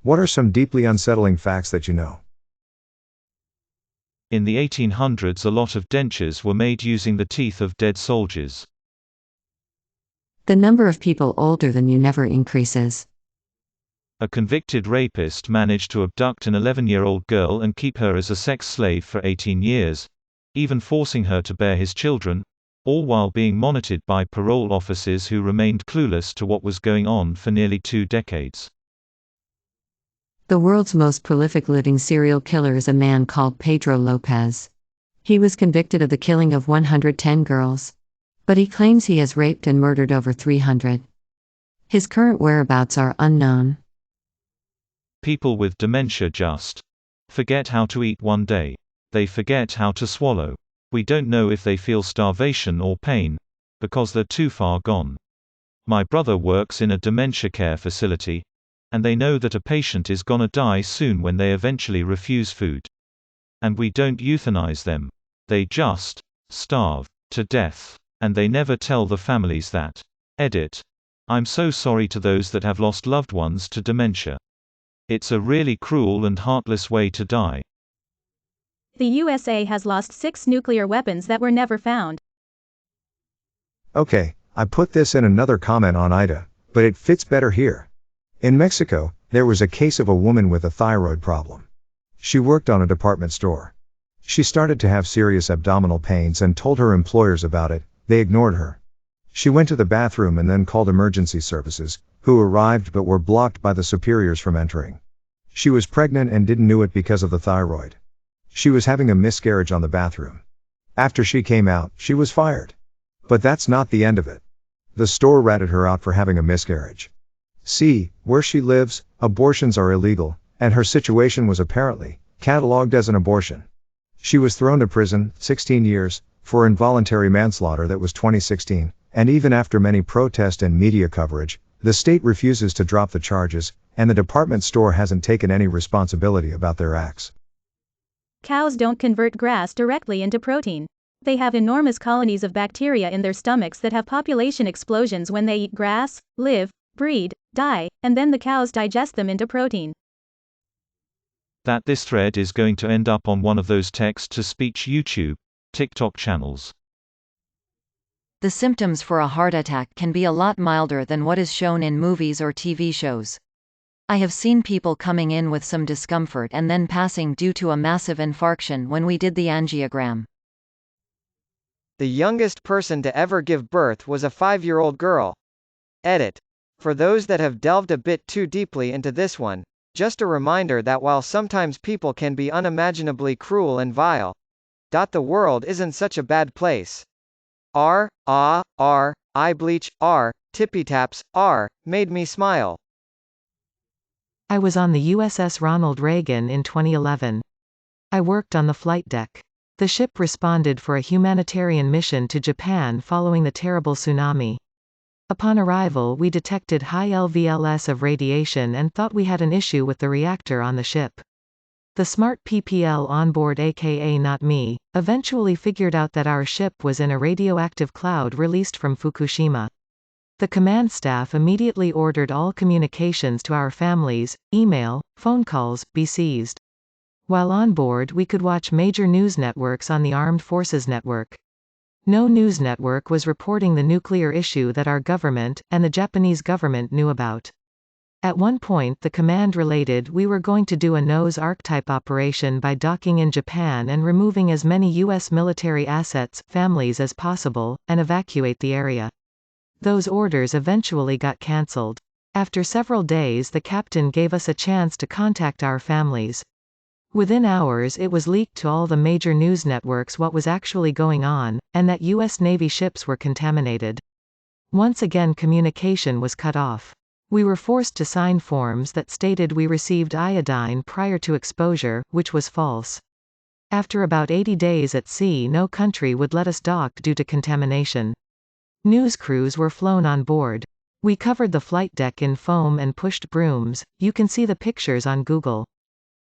What are some deeply unsettling facts that you know? In the 1800s, a lot of dentures were made using the teeth of dead soldiers. The number of people older than you never increases. A convicted rapist managed to abduct an 11-year-old girl and keep her as a sex slave for 18 years, even forcing her to bear his children, all while being monitored by parole officers who remained clueless to what was going on for nearly 2 decades. The world's most prolific living serial killer is a man called Pedro Lopez. He was convicted of the killing of 110 girls. But he claims he has raped and murdered over 300. His current whereabouts are unknown. People with dementia just forget how to eat one day. They forget how to swallow. We don't know if they feel starvation or pain, because they're too far gone. My brother works in a dementia care facility, and they know that a patient is gonna die soon when they eventually refuse food. And we don't euthanize them. They just starve to death. And they never tell the families that. Edit. I'm so sorry to those that have lost loved ones to dementia. It's a really cruel and heartless way to die. The USA has lost 6 nuclear weapons that were never found. Okay, I put this in another comment on Ida, but it fits better here. In Mexico, there was a case of a woman with a thyroid problem. She worked on a department store. She started to have serious abdominal pains and told her employers about it. They ignored her. She went to the bathroom and then called emergency services, who arrived but were blocked by the superiors from entering. She was pregnant and didn't know it because of the thyroid. She was having a miscarriage on the bathroom. After she came out, she was fired. But that's not the end of it. The store ratted her out for having a miscarriage. See, where she lives, abortions are illegal, and her situation was apparently catalogued as an abortion. She was thrown to prison, 16 years, for involuntary manslaughter. That was 2016, and even after many protest and media coverage, the state refuses to drop the charges, and the department store hasn't taken any responsibility about their acts. Cows don't convert grass directly into protein. They have enormous colonies of bacteria in their stomachs that have population explosions when they eat grass, live, breed, die, and then the cows digest them into protein. That this thread is going to end up on one of those text-to-speech YouTube, TikTok channels. The symptoms for a heart attack can be a lot milder than what is shown in movies or TV shows. I have seen people coming in with some discomfort and then passing due to a massive infarction when we did the angiogram. The youngest person to ever give birth was a 5-year-old girl. Edit. For those that have delved a bit too deeply into this one, just a reminder that while sometimes people can be unimaginably cruel and vile, the world isn't such a bad place. I bleach, tippy taps, made me smile. I was on the USS Ronald Reagan in 2011. I worked on the flight deck. The ship responded for a humanitarian mission to Japan following the terrible tsunami. Upon arrival, we detected high LVLS of radiation and thought we had an issue with the reactor on the ship. The smart PPL on board, aka not me, eventually figured out that our ship was in a radioactive cloud released from Fukushima. The command staff immediately ordered all communications to our families, email, phone calls, be seized. While on board, we could watch major news networks on the Armed Forces Network. No news network was reporting the nuclear issue that our government, and the Japanese government knew about. At one point the command related we were going to do a Noah's Ark type operation by docking in Japan and removing as many U.S. military assets, families as possible, and evacuate the area. Those orders eventually got cancelled. After several days the captain gave us a chance to contact our families. Within hours it was leaked to all the major news networks what was actually going on, and that U.S. Navy ships were contaminated. Once again communication was cut off. We were forced to sign forms that stated we received iodine prior to exposure, which was false. After about 80 days at sea, no country would let us dock due to contamination. News crews were flown on board. We covered the flight deck in foam and pushed brooms. You can see the pictures on Google.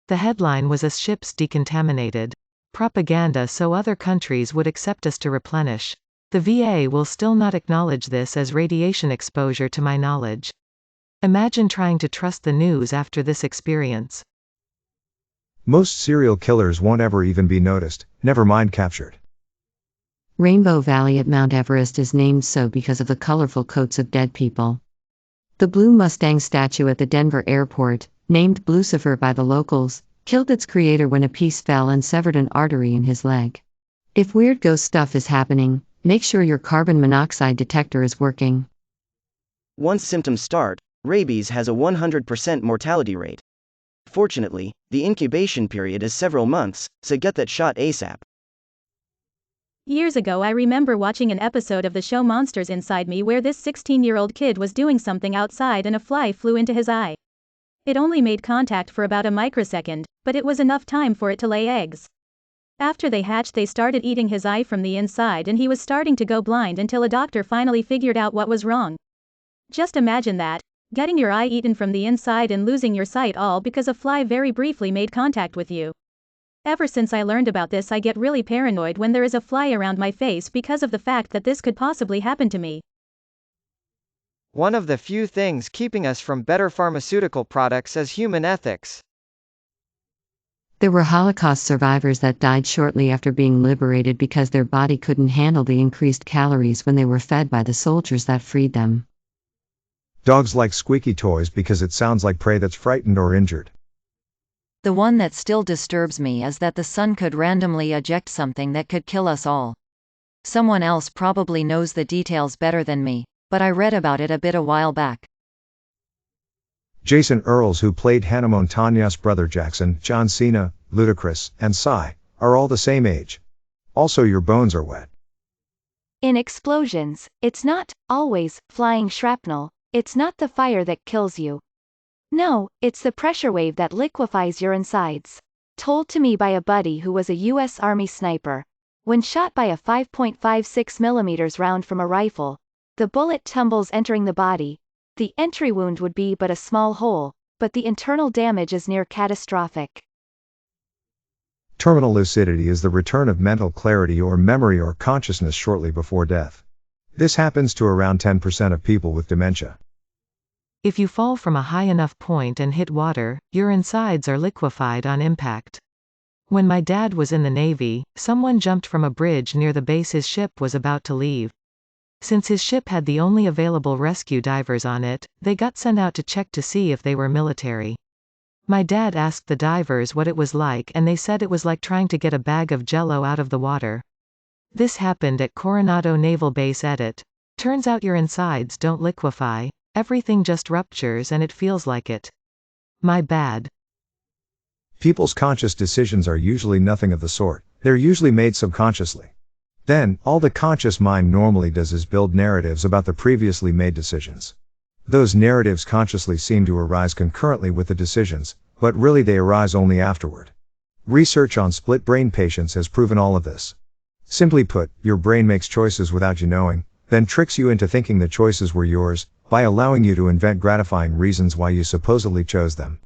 The headline was "As ships decontaminated." Propaganda so other countries would accept us to replenish. The VA will still not acknowledge this as radiation exposure to my knowledge. Imagine trying to trust the news after this experience. Most serial killers won't ever even be noticed, never mind captured. Rainbow Valley at Mount Everest is named so because of the colorful coats of dead people. The Blue Mustang statue at the Denver airport, named Blucifer by the locals, killed its creator when a piece fell and severed an artery in his leg. If weird ghost stuff is happening, make sure your carbon monoxide detector is working. Once symptoms start, rabies has a 100% mortality rate. Fortunately, the incubation period is several months, so get that shot ASAP. Years ago, I remember watching an episode of the show Monsters Inside Me where this 16-year-old kid was doing something outside and a fly flew into his eye. It only made contact for about a microsecond, but it was enough time for it to lay eggs. After they hatched, they started eating his eye from the inside and he was starting to go blind until a doctor finally figured out what was wrong. Just imagine that, getting your eye eaten from the inside and losing your sight all because a fly very briefly made contact with you. Ever since I learned about this, I get really paranoid when there is a fly around my face because of the fact that this could possibly happen to me. One of the few things keeping us from better pharmaceutical products is human ethics. There were Holocaust survivors that died shortly after being liberated because their body couldn't handle the increased calories when they were fed by the soldiers that freed them. Dogs like squeaky toys because it sounds like prey that's frightened or injured. The one that still disturbs me is that the sun could randomly eject something that could kill us all. Someone else probably knows the details better than me, but I read about it a while back. Jason Earls, who played Hannah Montana's brother Jackson, John Cena, Ludacris, and Psy, are all the same age. Also, your bones are wet. In explosions, it's not always flying shrapnel, it's not the fire that kills you. No, it's the pressure wave that liquefies your insides. Told to me by a buddy who was a U.S. Army sniper. When shot by a 5.56 mm round from a rifle, the bullet tumbles entering the body. The entry wound would be but a small hole, but the internal damage is near catastrophic. Terminal lucidity is the return of mental clarity or memory or consciousness shortly before death. This happens to around 10% of people with dementia. If you fall from a high enough point and hit water, your insides are liquefied on impact. When my dad was in the Navy, someone jumped from a bridge near the base his ship was about to leave. Since his ship had the only available rescue divers on it, they got sent out to check to see if they were military. My dad asked the divers what it was like and they said it was like trying to get a bag of jello out of the water. This happened at Coronado Naval Base Edit. Turns out your insides don't liquefy. Everything just ruptures and it feels like it. My bad. People's conscious decisions are usually nothing of the sort, they're usually made subconsciously. Then, all the conscious mind normally does is build narratives about the previously made decisions. Those narratives consciously seem to arise concurrently with the decisions, but really they arise only afterward. Research on split brain patients has proven all of this. Simply put, your brain makes choices without you knowing, then tricks you into thinking the choices were yours, by allowing you to invent gratifying reasons why you supposedly chose them.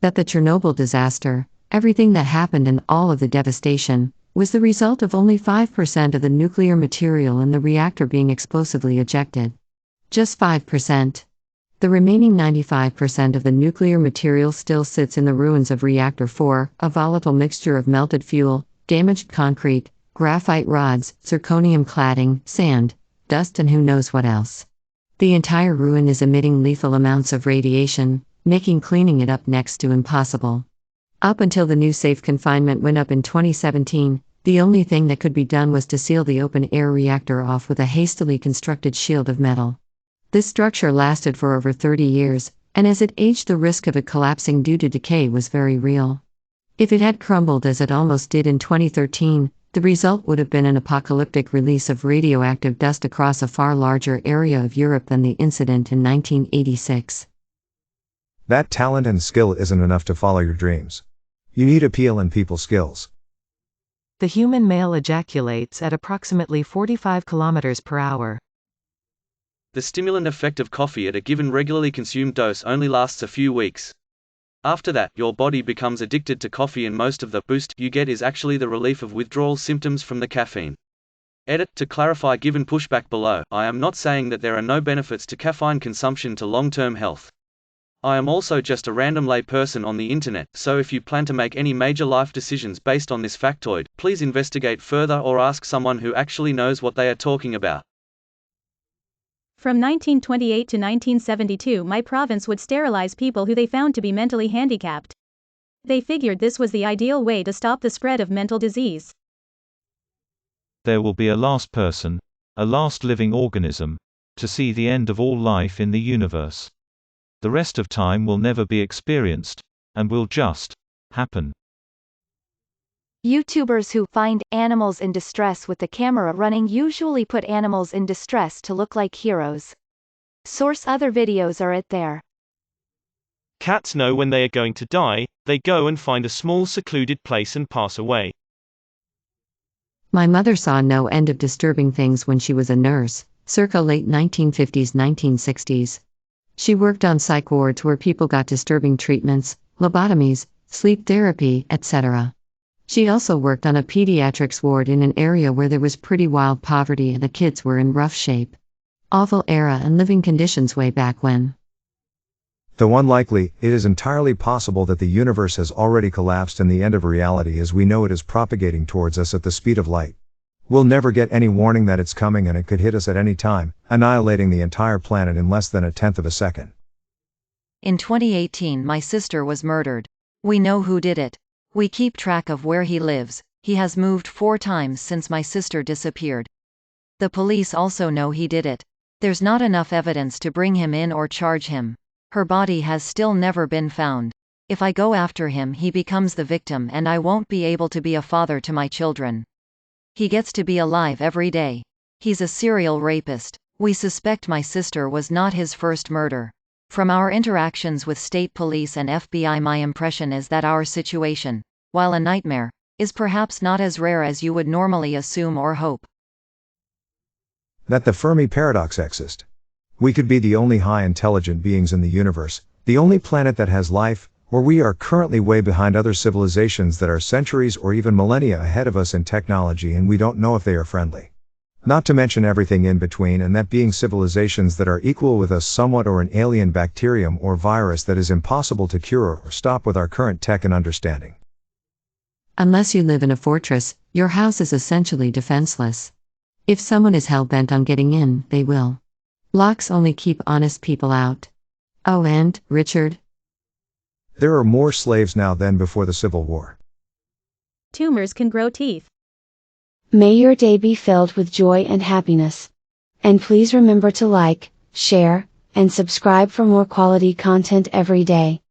That the Chernobyl disaster, everything that happened and all of the devastation, was the result of only 5% of the nuclear material in the reactor being explosively ejected. Just 5%. The remaining 95% of the nuclear material still sits in the ruins of Reactor 4, a volatile mixture of melted fuel, damaged concrete, graphite rods, zirconium cladding, sand, dust and who knows what else. The entire ruin is emitting lethal amounts of radiation, making cleaning it up next to impossible. Up until the new safe confinement went up in 2017, the only thing that could be done was to seal the open-air reactor off with a hastily constructed shield of metal. This structure lasted for over 30 years, and as it aged the risk of it collapsing due to decay was very real. If it had crumbled as it almost did in 2013, the result would have been an apocalyptic release of radioactive dust across a far larger area of Europe than the incident in 1986. That talent and skill isn't enough to follow your dreams. You need appeal and people skills. The human male ejaculates at approximately 45 km per hour. The stimulant effect of coffee at a given regularly consumed dose only lasts a few weeks. After that, your body becomes addicted to coffee and most of the boost you get is actually the relief of withdrawal symptoms from the caffeine. Edit. To clarify given pushback below, I am not saying that there are no benefits to caffeine consumption to long-term health. I am also just a random lay person on the internet, so if you plan to make any major life decisions based on this factoid, please investigate further or ask someone who actually knows what they are talking about. From 1928 to 1972, my province would sterilize people who they found to be mentally handicapped. They figured this was the ideal way to stop the spread of mental disease. There will be a last person, a last living organism, to see the end of all life in the universe. The rest of time will never be experienced, and will just happen. YouTubers who find animals in distress with the camera running usually put animals in distress to look like heroes. Source: other videos are there. Cats know when they are going to die, they go and find a small secluded place and pass away. My mother saw no end of disturbing things when she was a nurse, circa late 1950s, 1960s. She worked on psych wards where people got disturbing treatments, lobotomies, sleep therapy, etc. She also worked on a pediatrics ward in an area where there was pretty wild poverty and the kids were in rough shape. Awful era and living conditions way back when. Though unlikely, it is entirely possible that the universe has already collapsed and the end of reality as we know it is propagating towards us at the speed of light. We'll never get any warning that it's coming and it could hit us at any time, annihilating the entire planet in less than a tenth of a second. In 2018, my sister was murdered. We know who did it. We keep track of where he lives. He has moved 4 times since my sister disappeared. The police also know he did it. There's not enough evidence to bring him in or charge him. Her body has still never been found. If I go after him, he becomes the victim and I won't be able to be a father to my children. He gets to be alive every day. He's a serial rapist. We suspect my sister was not his first murder. From our interactions with state police and FBI, my impression is that our situation, while a nightmare, is perhaps not as rare as you would normally assume or hope. That the Fermi paradox exists. We could be the only high intelligent beings in the universe, the only planet that has life, or we are currently way behind other civilizations that are centuries or even millennia ahead of us in technology and we don't know if they are friendly. Not to mention everything in between, and that being civilizations that are equal with us somewhat or an alien bacterium or virus that is impossible to cure or stop with our current tech and understanding. Unless you live in a fortress, your house is essentially defenseless. If someone is hell-bent on getting in, they will. Locks only keep honest people out. Oh, and, Richard? There are more slaves now than before the Civil War. Tumors can grow teeth. May your day be filled with joy and happiness. And please remember to like, share, and subscribe for more quality content every day.